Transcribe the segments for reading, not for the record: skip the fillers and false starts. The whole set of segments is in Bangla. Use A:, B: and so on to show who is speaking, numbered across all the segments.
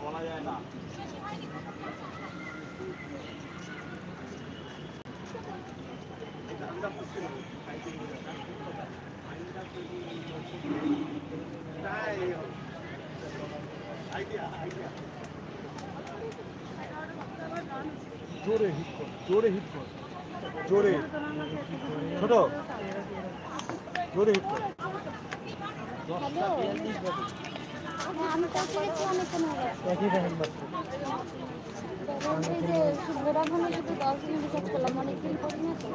A: বলা যায় না।
B: জোরে হিট কর, জোরে হিট কর, জোরে ছোট জোরে হিট কর।
C: আমি করেছি অনেকক্ষণ হয়ে গেছে।
B: একই দেখেন বাচ্চা
C: এই যে ভোডাফোনে শুধু 10 দিন রিচার্জ করলাম, অনেকদিন করি না তো।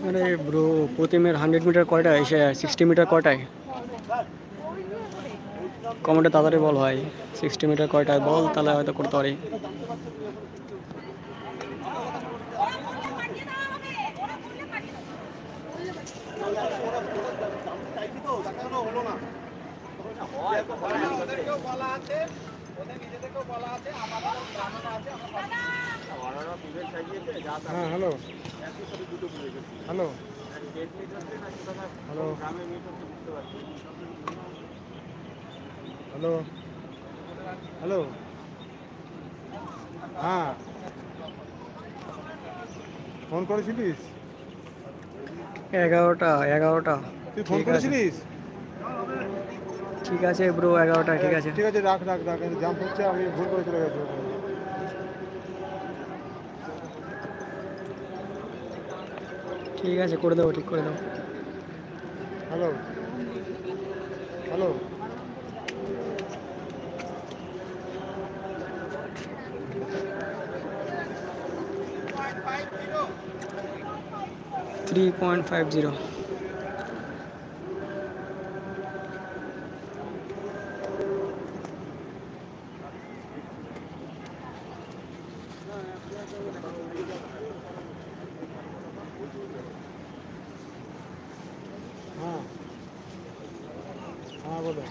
D: মানে ব্রো প্রতিমের 100 মিটার কয়টায়, 60 মিটার কয়টায়? কমেন্টে তাড়াতাড়ি বল ভাই, 60 মিটার কয়টায় বল, তাহলে হয়তো করতে পারি।
B: হ্যাঁ hello hello hello hello hello হ্যাঁ ফোন করেছিলিস?
D: 11টা।
B: তুই ফোন করেছিলিস?
D: ঠিক আছে ব্রো, 11টা ঠিক আছে।
B: ঠিক আছে, রাখ রাখ রাখ, জাম্প হচ্ছে, আমি ভুল করে চলে গেছি।
D: ঠিক আছে, করে দেবো, ঠিক করে দেবো।
B: Hello hello
D: 3.50।
B: হ্যাঁ হ্যাঁ বলো।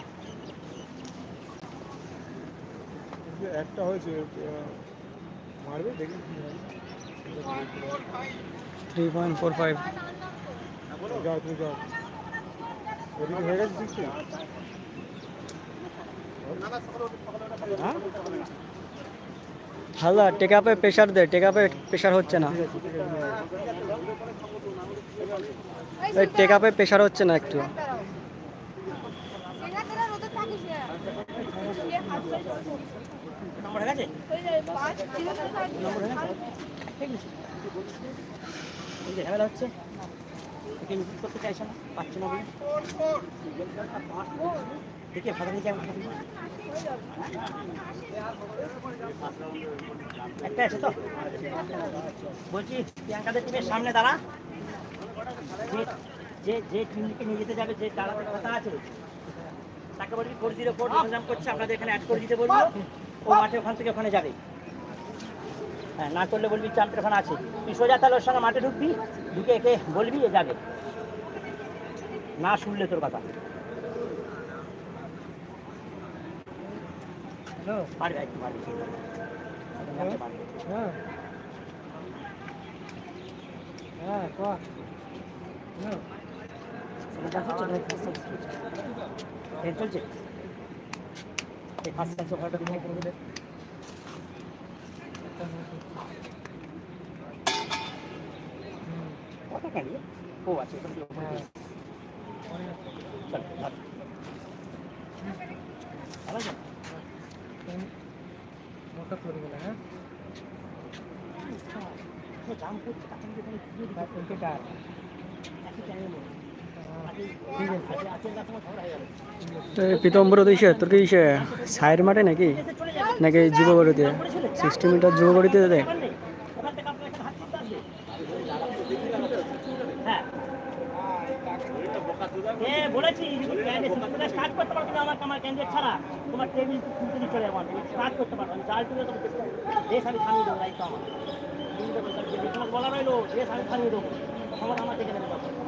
B: একটা হয়েছে, মারবে দেখি কি হয়।
D: 3.45।
B: যাও তুমি যাও, ওদিকে হয়ে গেছে 60। হ্যাঁ
D: হালদা টেকআপে প্রেশার দে, টেকআপে প্রেশার হচ্ছে না, এই টেকআপে প্রেশার হচ্ছে না একটু।
A: ঝামেলা হচ্ছে, করতে চাইছে না, পাচ্ছে না বলে দেখে ফাটা দিকে একটা আছে তো। বলছি প্রিয়াঙ্কাদের টিমের সামনে দাঁড়া, যে যে টিমকে নিয়ে যেতে যাবে, যে দাঁড়াতে কথা আছে তাকে বলবি 404 ইন্তজাম করছে, আপনাদের এখানে অ্যাড করে দিতে বলবো। ও মাঠে ওখান থেকে ওখানে যাবে। হ্যাঁ, না করলে বলবি চাম্পের ওখানে আছে, তুই সোজা তাহলে ওর সঙ্গে মাঠে ঢুকবি, ঢুকে একে বলবি এ যাবে, না শুনলে তোর কথা। পারবে একটু পারবে,
B: হ্যাঁ হ্যাঁ
A: চলছে এই ফার্স্ট টাইম সোফাটা দিয়ে করে দেবে। কথা কেন ও আছে চল
B: মোটা করে গেলে। হ্যাঁ
A: জাম করছে তখন যেখানে
D: তো পীতম্বর দিছে তোর কি সাইড মাঠে নাকি নাকি যুবগড়িতে 60 মিটার যুবগড়িতে দে?
A: বলেছি স্টার্ট করতে পারো, আমার ক্যান্ডিডেট ছাড়া তোমার টেবিল খুলতে চলে যাবো, স্টার্ট করতে পারো, আমি জাল তুলে দেশ আমি থামিয়ে দেবো, দায়িত্ব আমার বলা রইলো, দেশ আমি থামিয়ে দেবো, খবর আমার দেখে নেবে।